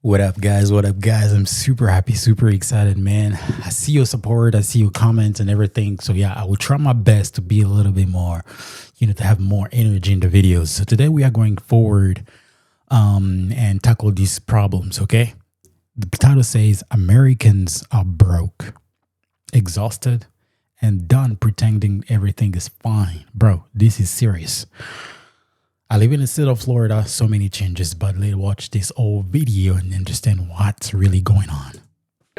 What up, guys? What up, guys? I'm super happy, super excited, man. I see your support, I see your comments and everything. So, yeah, I will try my best to be a little bit more, to have more energy in the videos. So, today we are going forward and tackle these problems, okay? The title says Americans are broke, exhausted, and done pretending everything is fine. Bro, this is serious. I live in the state of Florida, so many changes, but let's watch this whole video and understand what's really going on.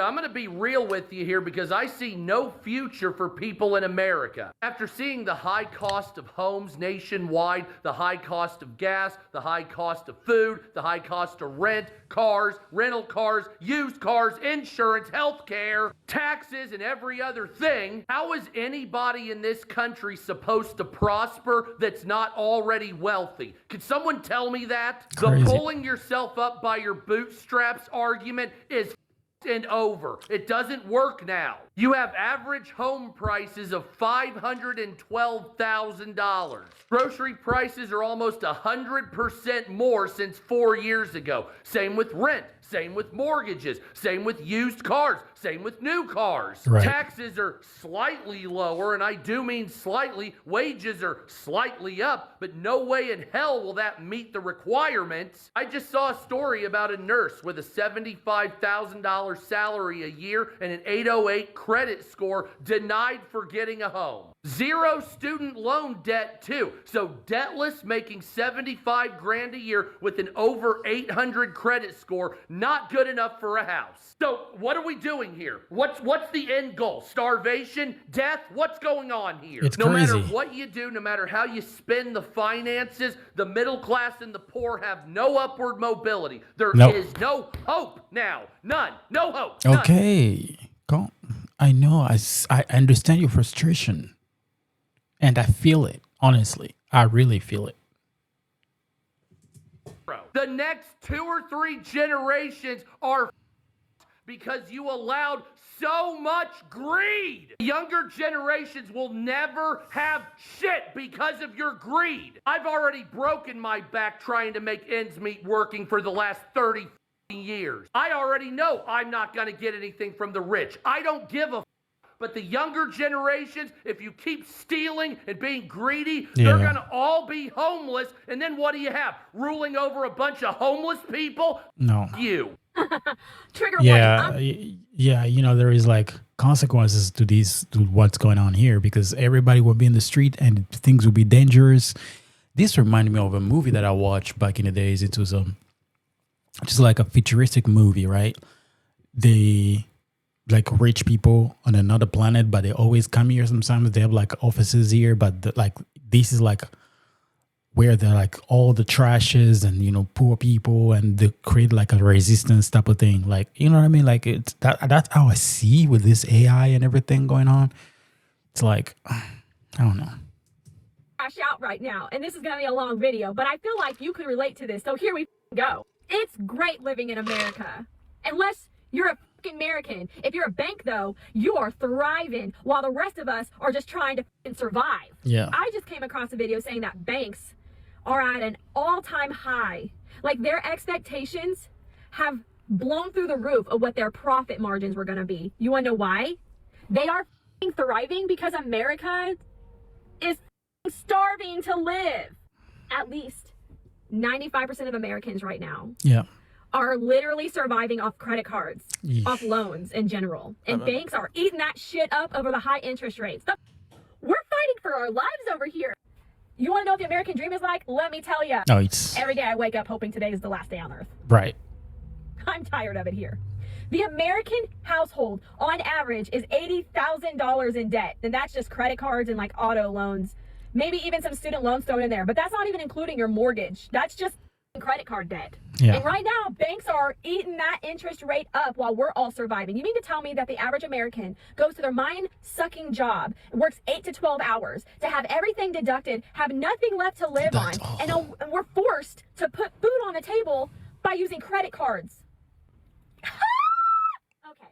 I'm going to be real with you here because I see no future for people in America. After seeing the high cost of homes nationwide, the high cost of gas, the high cost of food, the high cost of rent, cars, rental cars, used cars, insurance, healthcare, taxes, and every other thing, how is anybody in this country supposed to prosper that's not already wealthy? Could someone tell me that? Crazy. The pulling yourself up by your bootstraps argument is and over. It doesn't work now. You have average home prices of $512,000. Grocery prices are almost 100% more since 4 years ago. Same with rent. Same with mortgages. Same with used cars. Same with new cars. Right. Taxes are slightly lower, and I do mean slightly. Wages are slightly up, but no way in hell will that meet the requirements. I just saw a story about a nurse with a $75,000 salary a year and an 808 credit score denied for getting a home. Zero student loan debt too. So debtless, making 75 grand a year with an over 800 credit score, not good enough for a house. So what are we doing here? What's the end goal? Starvation? Death? What's going on here? It's no crazy. matter what you do, no matter how you spend the finances, the middle class and the poor have no upward mobility. There is no hope now. None. No hope. None. Okay. Go. I know. I understand your frustration. And I feel it. Honestly, I really feel it. The next 2 or 3 generations are because you allowed so much greed. Younger generations will never have shit because of your greed. I've already broken my back trying to make ends meet working for the last 30 years. I already know I'm not going to get anything from the rich. I don't give a but the younger generations, if you keep stealing and being greedy, they're going to all be homeless. And then what do you have? Ruling over a bunch of homeless people? No. You. Trigger warning. Yeah, there is like consequences to what's going on here because everybody will be in the street and things will be dangerous. This reminded me of a movie that I watched back in the days. It was just like a futuristic movie, right? Like rich people on another planet, but they always come here. Sometimes they have like offices here, but this is like where they're like all the trashes and poor people, and they create like a resistance type of thing. Like what I mean? Like that's how I see with this AI and everything going on. It's like I don't know. Crash out right now, and this is gonna be a long video, but I feel like you could relate to this. So here we go. It's great living in America, unless you're a American. If you're a bank, though, you are thriving while the rest of us are just trying to survive. Yeah. I just came across a video saying that banks are at an all-time high. Like their expectations have blown through the roof of what their profit margins were going to be. You want to know why? They are thriving because America is starving to live. At least 95% of Americans right now. Yeah. Are literally surviving off credit cards, off loans in general. And banks are eating that shit up over the high interest rates. We're fighting for our lives over here. You want to know what the American dream is like? Let me tell you. No, it's every day I wake up hoping today is the last day on earth. Right. I'm tired of it here. The American household, on average, is $80,000 in debt. And that's just credit cards and like auto loans. Maybe even some student loans thrown in there. But that's not even including your mortgage. That's just credit card debt. Yeah. And right now, banks are eating that interest rate up while we're all surviving. You mean to tell me that the average American goes to their mind-sucking job, works 8 to 12 hours to have everything deducted, have nothing left to live on, and we're forced to put food on the table by using credit cards? Okay.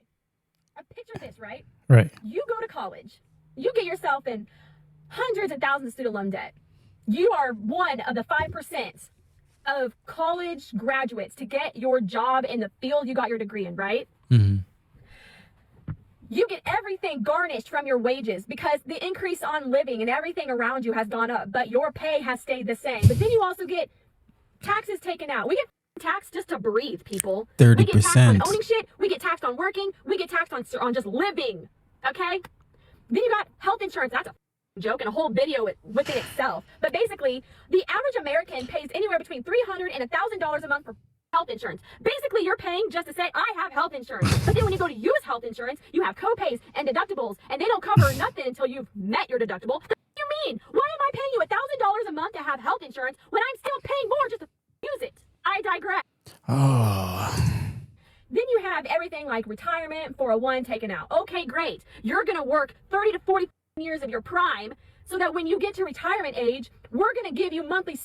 Picture this, right? Right. You go to college. You get yourself in hundreds of thousands of student loan debt. You are one of the 5% of college graduates to get your job in the field you got your degree in, right? Mm-hmm. You get everything garnished from your wages because the increase on living and everything around you has gone up, but your pay has stayed the same. But then you also get taxes taken out. We get taxed just to breathe, people. 30%. We get taxed on owning shit. We get taxed on working. We get taxed on just living. Okay? Then you got health insurance. That's a joke and a whole video within itself. But basically, the average American pays anywhere between $300 and $1,000 a month for health insurance. Basically, you're paying just to say, I have health insurance. But then when you go to use health insurance, you have co-pays and deductibles, and they don't cover nothing until you've met your deductible. What do you mean? Why am I paying you $1,000 a month to have health insurance when I'm still paying more just to use it? I digress. Oh. Then you have everything like retirement, 401 taken out. Okay, great. You're going to work 30 to 40 years of your prime so that when you get to retirement age, we're going to give you monthly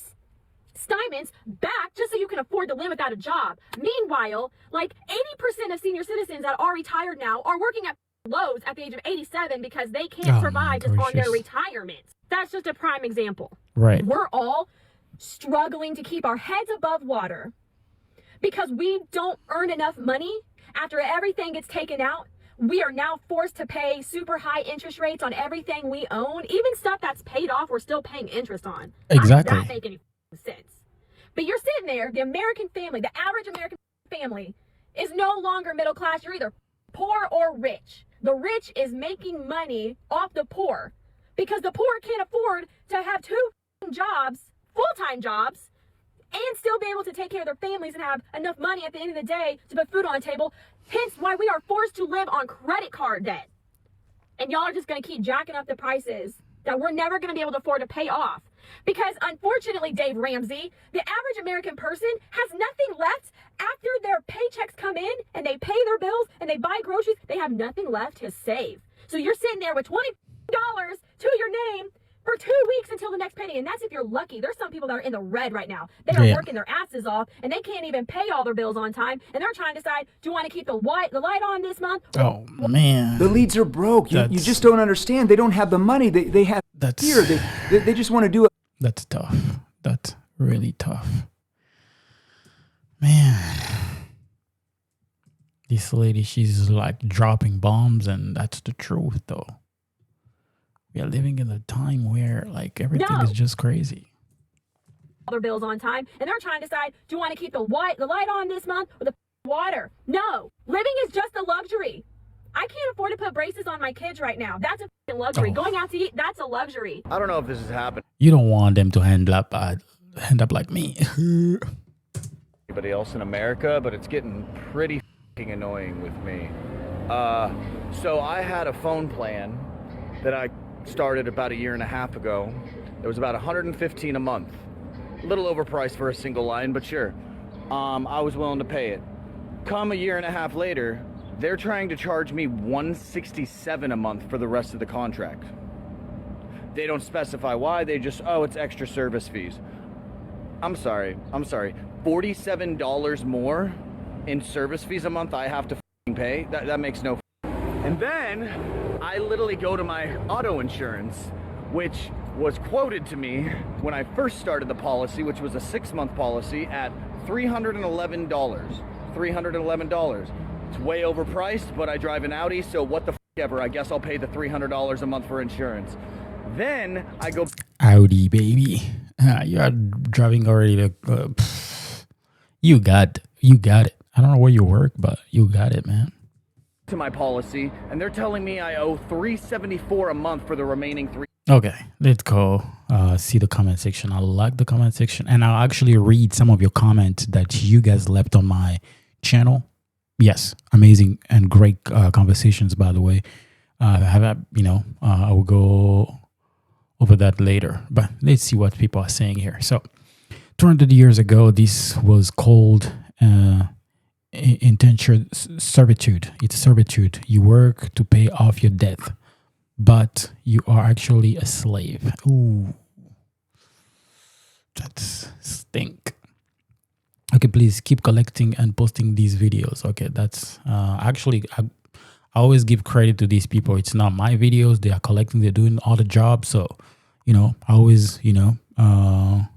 stipends back just so you can afford to live without a job. Meanwhile, like 80% of senior citizens that are retired now are working at Lowe's at the age of 87 because they can't survive just on their retirement. That's just a prime example. Right. We're all struggling to keep our heads above water because we don't earn enough money. After everything gets taken out, we are now forced to pay super high interest rates on everything we own. Even stuff that's paid off, we're still paying interest on. Exactly. How does that make any sense? But you're sitting there, the American family, the average American family is no longer middle class. You're either poor or rich. The rich is making money off the poor because the poor can't afford to have two jobs, full-time jobs, and still be able to take care of their families and have enough money at the end of the day to put food on the table. Hence why we are forced to live on credit card debt. And y'all are just going to keep jacking up the prices that we're never going to be able to afford to pay off. Because unfortunately, Dave Ramsey, the average American person has nothing left after their paychecks come in and they pay their bills and they buy groceries. They have nothing left to save. So you're sitting there with $20 to your name for 2 weeks until the next penny. And that's if you're lucky. There's some people that are in the red right now. They are working their asses off and they can't even pay all their bills on time. And they're trying to decide, do you want to keep the light on this month? Oh, man. The leads are broke. You just don't understand. They don't have the money. They have fear. They just want to do it. That's tough. That's really tough. Man. This lady, she's like dropping bombs, and that's the truth, though. We are living in a time where like everything is just crazy. All their bills on time, and they're trying to decide, do you want to keep the light on this month or the water? No, living is just a luxury. I can't afford to put braces on my kids right now. That's a luxury. Going out to eat, that's a luxury. I don't know if this has happened. You don't want them to end up like me. Anybody else in America, but it's getting pretty fucking annoying with me. So I had a phone plan that I started about 1.5 years ago. It was about $115 a month. A little overpriced for a single line, but sure. I was willing to pay it. Come 1.5 years later, they're trying to charge me $167 a month for the rest of the contract. They don't specify why. They just, it's extra service fees. I'm sorry. $47 more in service fees a month I have to pay? That makes no. And then I literally go to my auto insurance, which was quoted to me when I first started the policy, which was a 6-month policy, at $311. $311. It's way overpriced, but I drive an Audi, so what the ever. I guess I'll pay the $300 a month for insurance. Then I go Audi, baby. You are driving already. You got it. I don't know where you work, but you got it, man. To my policy, and they're telling me I owe $374 a month for the remaining 3. Okay, let's go see the comment section. I like the comment section, and I'll actually read some of your comments that you guys left on my channel. Yes, amazing and great conversations, by the way. I will go over that later, but let's see what people are saying here. So 200 years ago, this was called indentured servitude. It's servitude. You work to pay off your debt, but you are actually a slave. Ooh, that's stink. Okay, please keep collecting and posting these videos. Okay, that's actually, I always give credit to these people. It's not my videos. They are collecting. They're doing all the jobs. So, I always,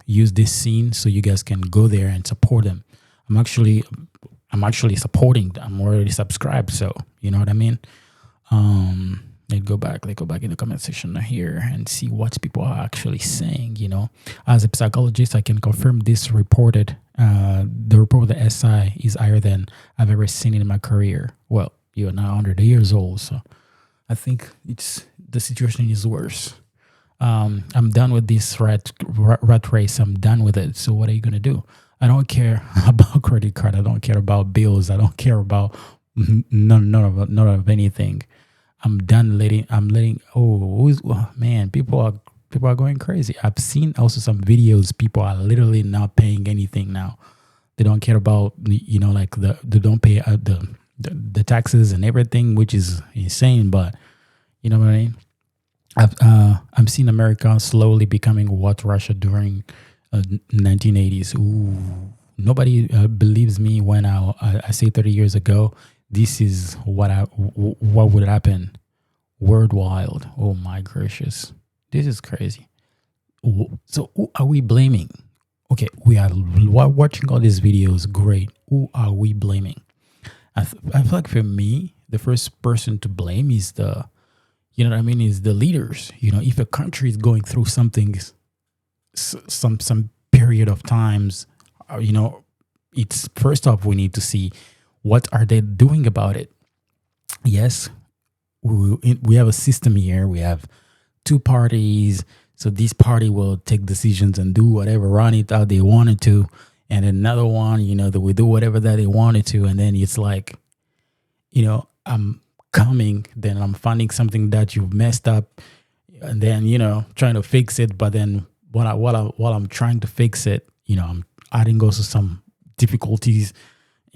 use this scene so you guys can go there and support them. I'm actually supporting. I'm already subscribed, so you know what I mean. Let's go back in the comment section here and see what people are actually saying. You know, as a psychologist, I can confirm this reported. The report of the SI is higher than I've ever seen in my career. Well, you're now 100 years old, so I think the situation is worse. I'm done with this rat race. I'm done with it. So what are you gonna do? I don't care about credit card. I don't care about bills. I don't care about none of anything. I'm done letting. Man, people are going crazy. I've seen also some videos. People are literally not paying anything now. They don't care about like they don't pay the taxes and everything, which is insane. But you know what I mean. I'm seeing America slowly becoming what Russia during 1980s. Ooh, nobody believes me when I say 30 years ago. This is what would happen worldwide. Oh my gracious, this is crazy. So who are we blaming? Okay, we are watching all these videos. Great. Who are we blaming? I feel like for me, the first person to blame is is the leaders. If a country is going through something, some period of times, it's first off, we need to see what are they doing about it. Yes, we have a system here. We have two parties. So this party will take decisions and do whatever, run it out they wanted to. And another one, that will do whatever that they wanted to. And then it's like, I'm coming, then I'm finding something that you've messed up, and then trying to fix it. But then while I'm trying to fix it, I'm adding also some difficulties,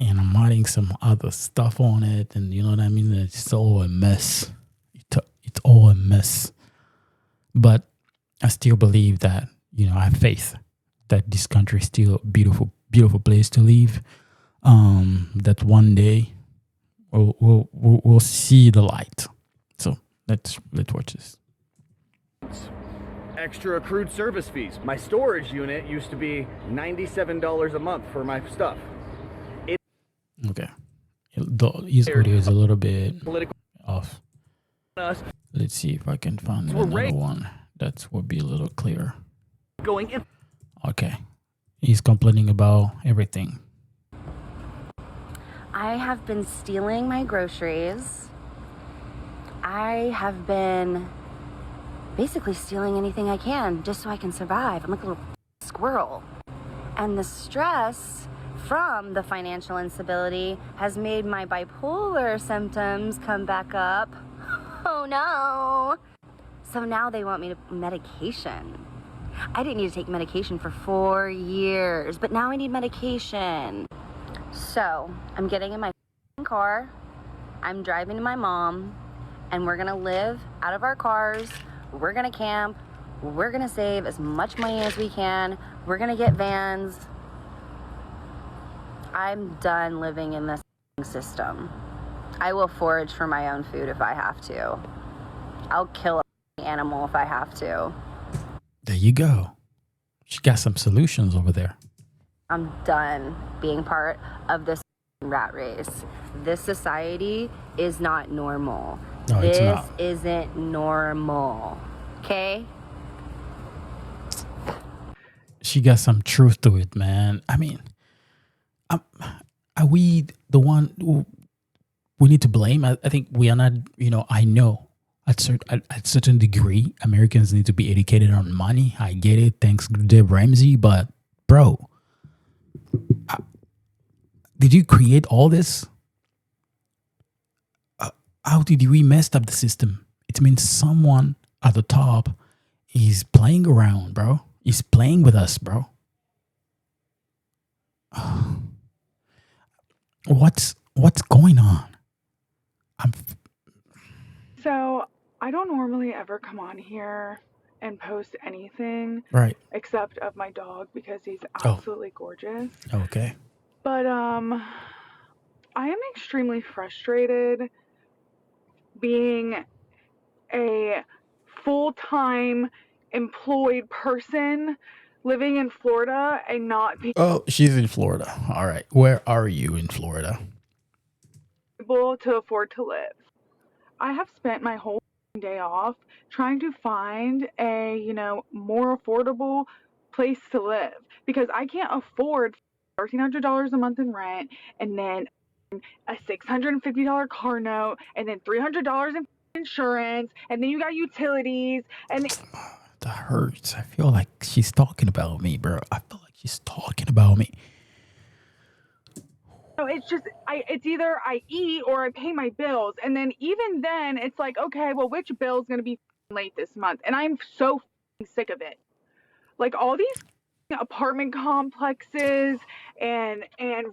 and I'm adding some other stuff on it, and you know what I mean. It's all a mess. It's all a mess. But I still believe that I have faith that this country is still a beautiful, beautiful place to live. That one day we'll see the light. So let's watch this. Extra accrued service fees. My storage unit used to be $97 a month for my stuff. Okay, his audio is a little bit off. Let's see if I can find another one that will be a little clearer. Okay, he's complaining about everything. I have been stealing my groceries. I have been basically stealing anything I can just so I can survive. I'm like a little squirrel. And the stress from the financial instability has made my bipolar symptoms come back up. Oh no. So now they want me to medication. I didn't need to take medication for 4 years, but now I need medication. So I'm getting in my car, I'm driving to my mom, and we're gonna live out of our cars. We're gonna camp. We're gonna save as much money as we can. We're gonna get vans. I'm done living in this system. I will forage for my own food if I have to. I'll kill an animal if I have to. There you go. She got some solutions over there. I'm done being part of this rat race. This society is not normal. No, this it's not. Isn't normal. Okay? She got some truth to it, man. I mean, are we the one who we need to blame? I think we are not, I know at certain degree, Americans need to be educated on money. I get it. Thanks, Deb Ramsey. But, bro, did you create all this? How did we mess up the system? It means someone at the top is playing around, bro. He's playing with us, bro. What's going on? So I don't normally ever come on here and post anything, right, except of my dog because he's absolutely gorgeous. Okay. But I am extremely frustrated being a full-time employed person living in Florida and not being Oh, she's in Florida. All right. Where are you in Florida? able to afford to live. I have spent my whole day off trying to find a, more affordable place to live because I can't afford $1,300 a month in rent and then a $650 car note and then $300 in insurance and then you got utilities and That hurts. I feel like she's talking about me, bro. I feel like she's talking about me. so it's just it's either I eat or I pay my bills and then even then it's like, okay, well, which bill's going to be late this month? And I'm so sick of it. Like all these apartment complexes and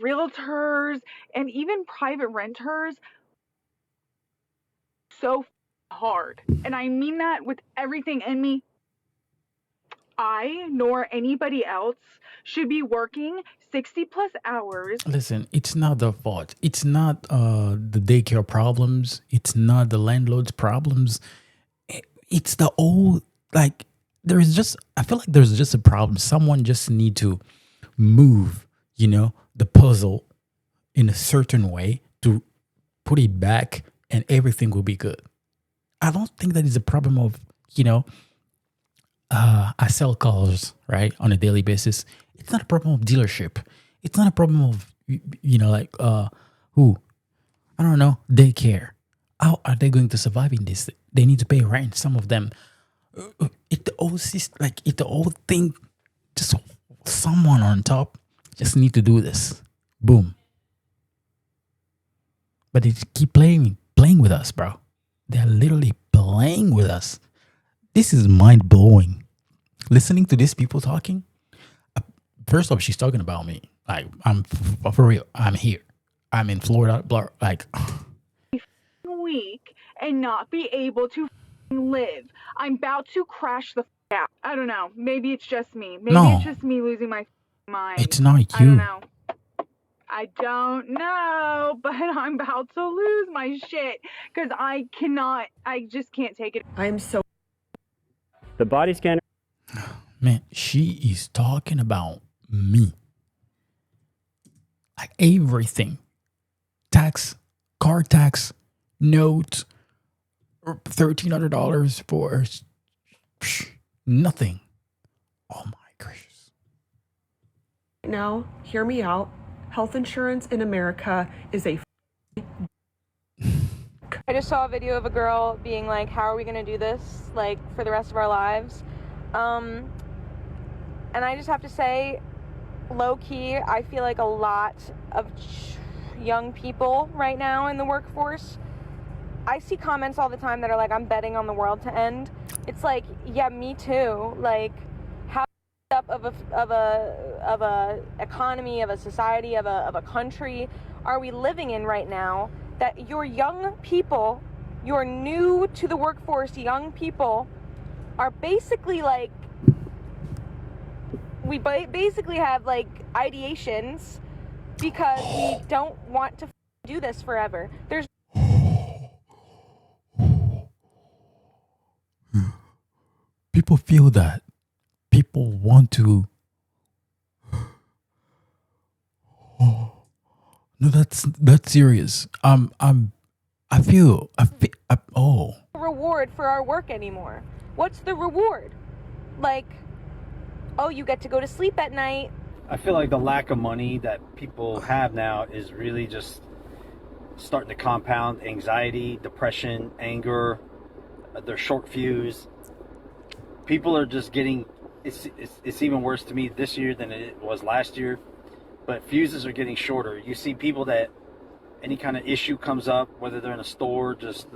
realtors and even private renters so hard. And I mean that with everything in me. I nor anybody else should be working 60 plus hours. Listen, it's not their fault. It's not the daycare problems. It's not the landlord's problems. It's the old, like, I feel like there's just a problem. Someone just need to move, the puzzle in a certain way to put it back and everything will be good. I don't think that is a problem of, I sell cars, right, on a daily basis. It's not a problem of dealership. It's not a problem of, I don't know, daycare. How are they going to survive in this? They need to pay rent. Some of them, it's the old system, like it's the old thing. Just someone on top just need to do this. Boom. But they keep playing with us, bro. They're literally playing with us. This is mind blowing. Listening to these people talking. First off, she's talking about me. Like I'm for real. I'm here. I'm in Florida. Like week and not be able to live. I'm about to crash the out. I don't know. Maybe it's just me. Maybe it's just me losing my mind. It's not you. I don't know. I don't know, but I'm about to lose my shit because I just can't take it. I'm so. The body scanner. Man, she is talking about me. Like everything. Tax, car tax, note, $1,300 for nothing. Oh my gracious. Now, hear me out. Health insurance in America is a. I just saw a video of a girl being like, how are we going to do this, like, for the rest of our lives? And I just have to say, low-key, I feel like a lot of young people right now in the workforce, I see comments all the time that are like, I'm betting on the world to end. It's like, yeah, me too. Like, how up of a economy, of a society, of a country are we living in right now that your young people, your new to the workforce young people are basically like, we basically have like ideations because we don't want to do this forever. There's people feel that. People want to. No, that's serious. I feel. reward for our work anymore. What's the reward? Like, oh, you get to go to sleep at night. I feel like the lack of money that people have now is really just starting to compound anxiety, depression, anger. They're short fuse. People are just getting. It's even worse to me this year than it was last year. But fuses are getting shorter. You see people that any kind of issue comes up, whether they're in a store, just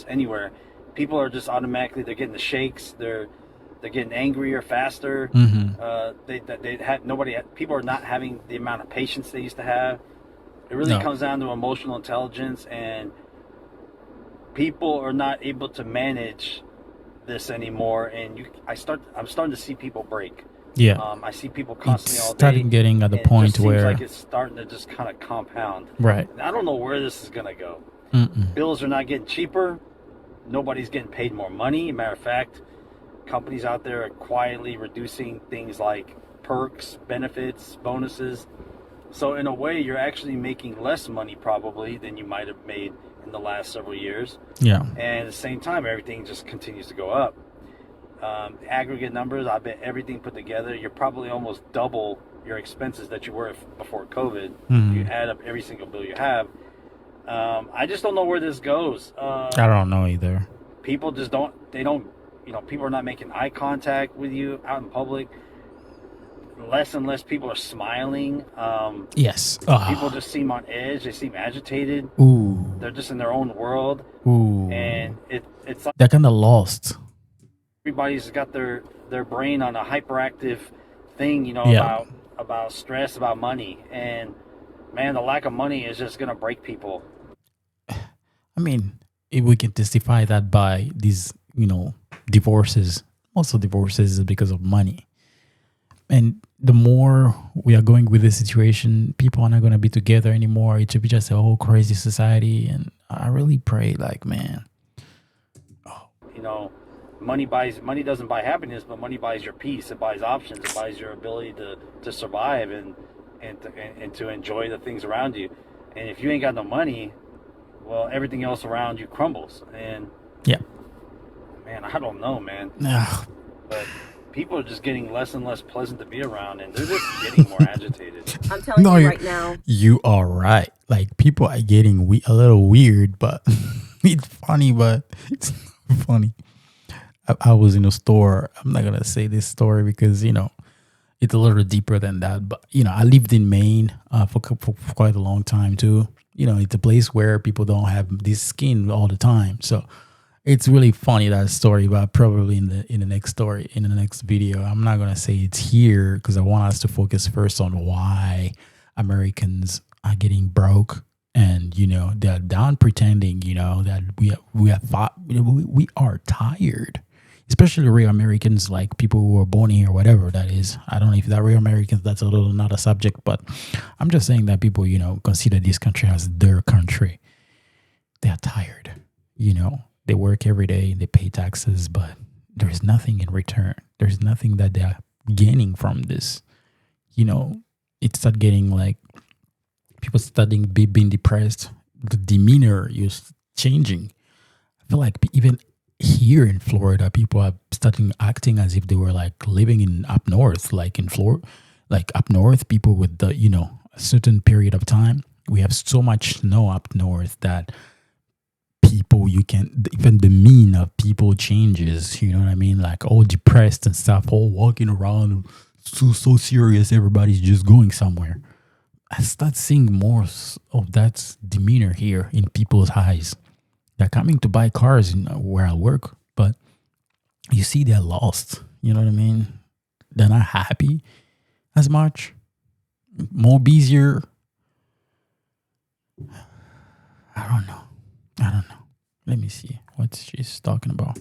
anywhere, people are just automatically, they're getting the shakes. They're getting angrier faster. Mm-hmm. People are not having the amount of patience they used to have. It really comes down to emotional intelligence, and people are not able to manage this anymore. And I'm starting to see people break. Yeah. I see people constantly all day. Starting getting at the point it where seems like it's starting to just kind of compound. Right. And I don't know where this is gonna go. Mm-mm. Bills are not getting cheaper. Nobody's getting paid more money. Matter of fact, companies out there are quietly reducing things like perks, benefits, bonuses. So in a way, you're actually making less money probably than you might have made in the last several years. Yeah. And at the same time, everything just continues to go up. Aggregate numbers, I bet everything put together, you're probably almost double your expenses that you were before COVID. You add up every single bill you have. I just don't know where this goes. I don't know either. People just people are not making eye contact with you out in public. Less and less people are smiling. Yes. People just seem on edge. They seem agitated. Ooh. They're just in their own world. Ooh. And it's like they're kind of lost. Everybody's got their brain on a hyperactive thing, about stress, about money. And man, the lack of money is just going to break people. I mean, if we can testify that by these, divorces. Most of divorces is because of money. And the more we are going with this situation, people are not going to be together anymore. It should be just a whole crazy society. And I really pray, man. Money doesn't buy happiness, but money buys your peace. It buys options. It buys your ability to survive and to enjoy the things around you. And if you ain't got no money, well, everything else around you crumbles. And yeah, man, I don't know, man. But people are just getting less and less pleasant to be around, and they're just getting more agitated. I'm telling you right now. You are right. People are getting a little weird, but it's funny, but it's funny. I was in a store. I'm not going to say this story because, it's a little deeper than that. But, I lived in Maine for quite a long time too. It's a place where people don't have this skin all the time. So it's really funny, that story, but probably in the next story, in the next video. I'm not going to say it's here because I want us to focus first on why Americans are getting broke. And, they're down pretending, that we are tired. Especially real Americans, like people who were born here, whatever that is. I don't know if that real Americans, that's a little not a subject, but I'm just saying that people, consider this country as their country. They're tired, They work every day, they pay taxes, but there's nothing in return. There's nothing that they're gaining from this. It start getting people starting being depressed. The demeanor is changing. I feel like even here in Florida, people are starting acting as if they were living in up north, in Florida, up north, people with the, a certain period of time. We have so much snow up north that people, even the mean of people changes, you know what I mean? All depressed and stuff, all walking around so serious. Everybody's just going somewhere. I start seeing more of that demeanor here in people's eyes. They're coming to buy cars where I work, but you see they're lost. You know what I mean? They're not happy as much. More busier. I don't know. Let me see what she's talking about.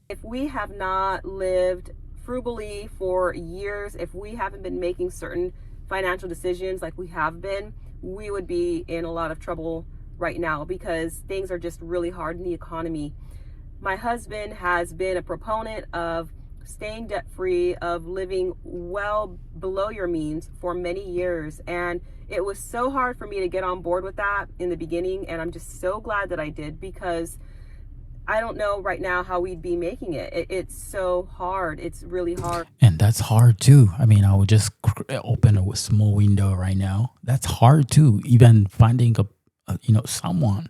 If we have not lived frugally for years, if we haven't been making certain financial decisions like we have been, we would be in a lot of trouble right now because things are just really hard in the economy. My husband has been a proponent of staying debt-free, of living well below your means for many years, and it was so hard for me to get on board with that in the beginning, and I'm just so glad that I did because I don't know right now how we'd be making it. It's so hard. It's really hard. And that's hard too. I mean, I would just open a small window right now. That's hard too. Even finding someone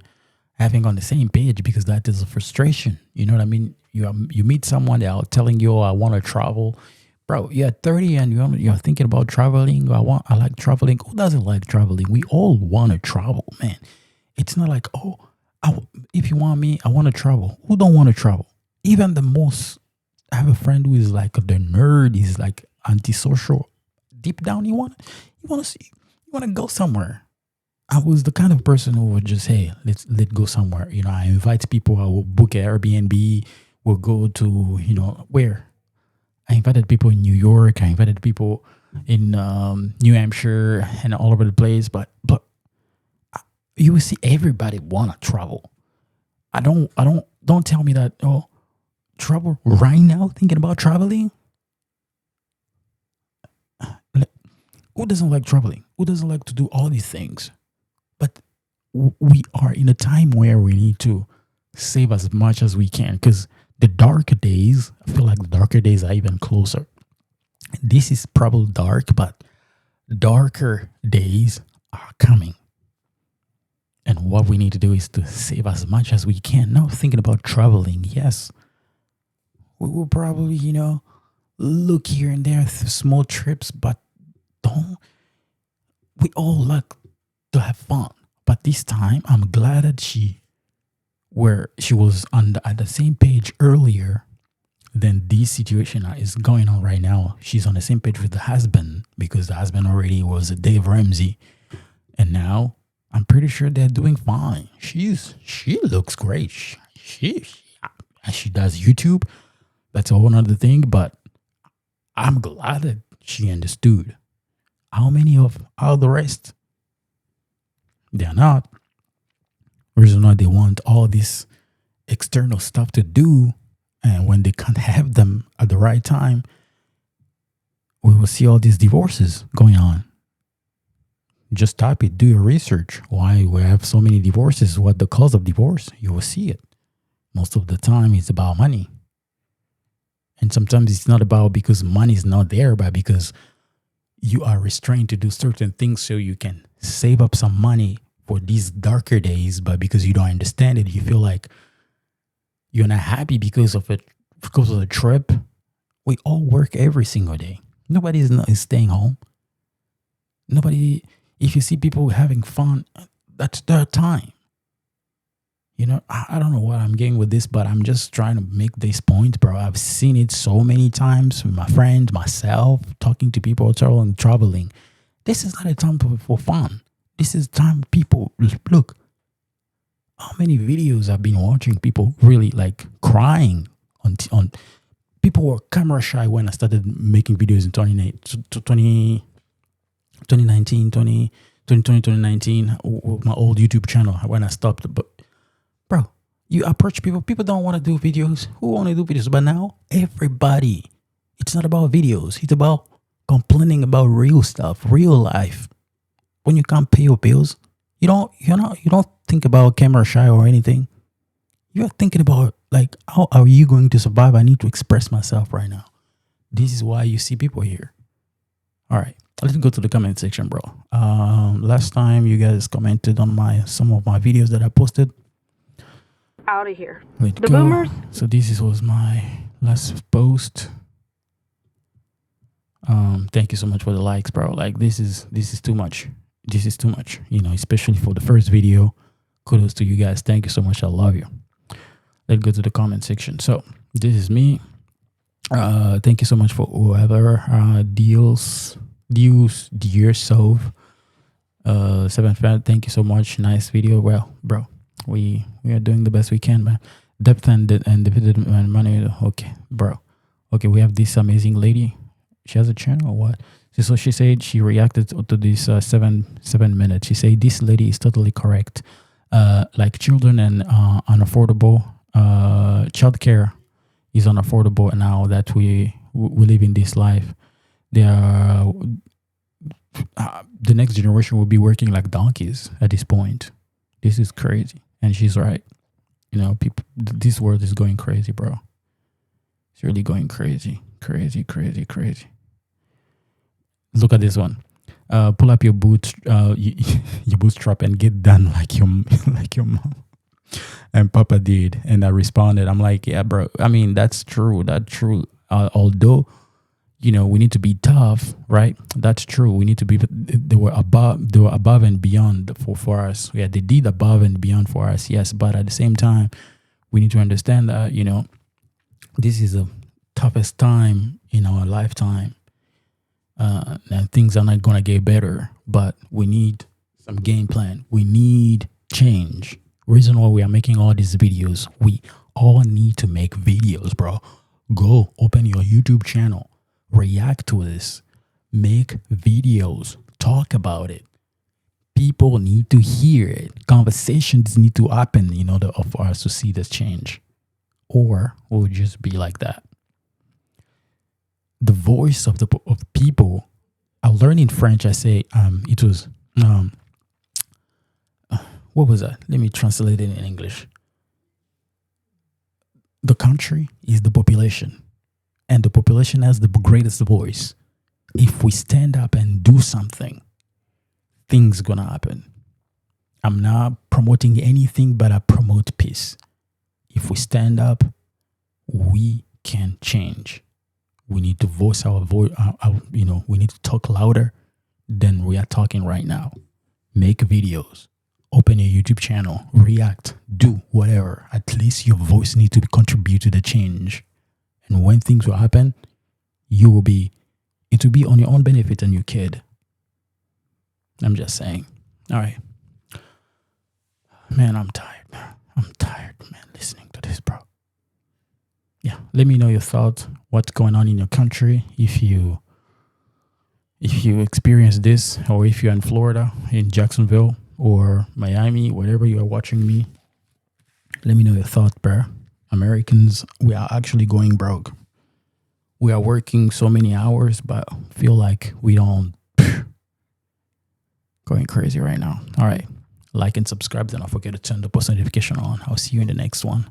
having on the same page, because that is a frustration. You know what I mean? You meet someone, they're telling you, I want to travel. Bro, you're 30 and you're thinking about traveling. I like traveling. Who doesn't like traveling? We all want to travel, man. It's not like, if you want me, I want to travel. Who don't want to travel? Even the most, I have a friend who is the nerd. He's antisocial. Deep down, you want to go somewhere. I was the kind of person who would just, hey, let's go somewhere. I invite people. I will book an Airbnb. We'll go to, where? I invited people in New York. I invited people in New Hampshire and all over the place. But you will see everybody want to travel. Don't tell me that, trouble right now thinking about traveling? Who doesn't like traveling? Who doesn't like to do all these things? But we are in a time where we need to save as much as we can, because the darker days, I feel like the darker days are even closer. This is probably dark, but darker days are coming. And what we need to do is to save as much as we can. Now thinking about traveling, yes, we will probably, look here and there, small trips, but we all like to have fun. But this time, I'm glad that she was at the same page earlier than this situation is going on right now. She's on the same page with the husband, because the husband already was Dave Ramsey, and now I'm pretty sure they're doing fine. She looks great. She does YouTube. That's a whole other thing. But I'm glad that she understood. How many of all the rest? They're not. Reason why they want all this external stuff to do, and when they can't have them at the right time, we will see all these divorces going on. Just type it, do your research. Why we have so many divorces? What the cause of divorce? You will see it. Most of the time, it's about money, and sometimes it's not about because money is not there, but because you are restrained to do certain things so you can save up some money for these darker days. But because you don't understand it, you feel like you're not happy because of it, because of the trip. We all work every single day. Nobody is staying home. Nobody. If you see people having fun, that's their time. I don't know what I'm getting with this, but I'm just trying to make this point, bro. I've seen it so many times with my friends, myself, talking to people, traveling. This is not a time for fun. This is time people look. How many videos I've been watching, people really like crying on people were camera shy when I started making videos in 2019, with my old YouTube channel when I stopped. But bro, you approach people don't want to do videos. Who want to do videos? But now everybody, it's not about videos. It's about complaining about real stuff, real life. When you can't pay your bills, you don't think about camera shy or anything. You're thinking about like, how are you going to survive? I need to express myself right now. This is why you see people here. All right, let's go to the comment section, bro. Last time you guys commented on some of my videos that I posted. Out of here. The boomers. So this was my last post. Thank you so much for the likes, bro. Like this is too much. This is too much, especially for the first video. Kudos to you guys. Thank you so much. I love you. Let's go to the comment section. So this is me. Thank you so much for whoever deals dear Sove 7 fan. Thank you so much. Nice video. Well, bro, we are doing the best we can, man. Depth and dividend and money. Okay, bro. Okay, we have this amazing lady. She has a channel or what? So she said she reacted to this 7 minutes. She said this lady is totally correct. Like children and unaffordable childcare is unaffordable now that we live in this life. The next generation will be working like donkeys at this point. This is crazy, and she's right. People, this world is going crazy, bro. It's really going crazy. Look at this one. Pull up your your bootstrap and get done like your mom. And Papa did, and I responded. I'm like, yeah, bro. I mean, that's true. That's true. Although, we need to be tough, right? That's true. We need to be. They were above and beyond for us. Yeah, they did above and beyond for us. Yes, but at the same time, we need to understand that this is the toughest time in our lifetime. And things are not gonna get better, but we need some game plan. We need change. Reason why we are making all these videos, we all need to make videos, bro. Go open your YouTube channel, react to this, make videos, talk about it. People need to hear it. Conversations need to happen in order for us to see this change. or we'll just be like that. The voice of the people. I learned in French. I say it was what was that? Let me translate it in English. The country is the population, and the population has the greatest voice. If we stand up and do something, things gonna happen. I'm not promoting anything, but I promote peace. If we stand up, we can change. We need to voice our voice. We need to talk louder than we are talking right now. Make videos, open a YouTube channel, react, do whatever. At least your voice needs to contribute to the change. And when things will happen, it will be on your own benefit and your kid. I'm just saying. All right. Man, I'm tired. I'm tired, man, listening to this, bro. Yeah, let me know your thoughts. What's going on in your country? If you experience this, or if you're in Florida, in Jacksonville or Miami, wherever you are watching me, let me know your thoughts, bro. Americans, we are actually going broke. We are working so many hours, but feel like we don't going crazy right now. All right. Like and subscribe. Don't forget to turn the post notification on. I'll see you in the next one.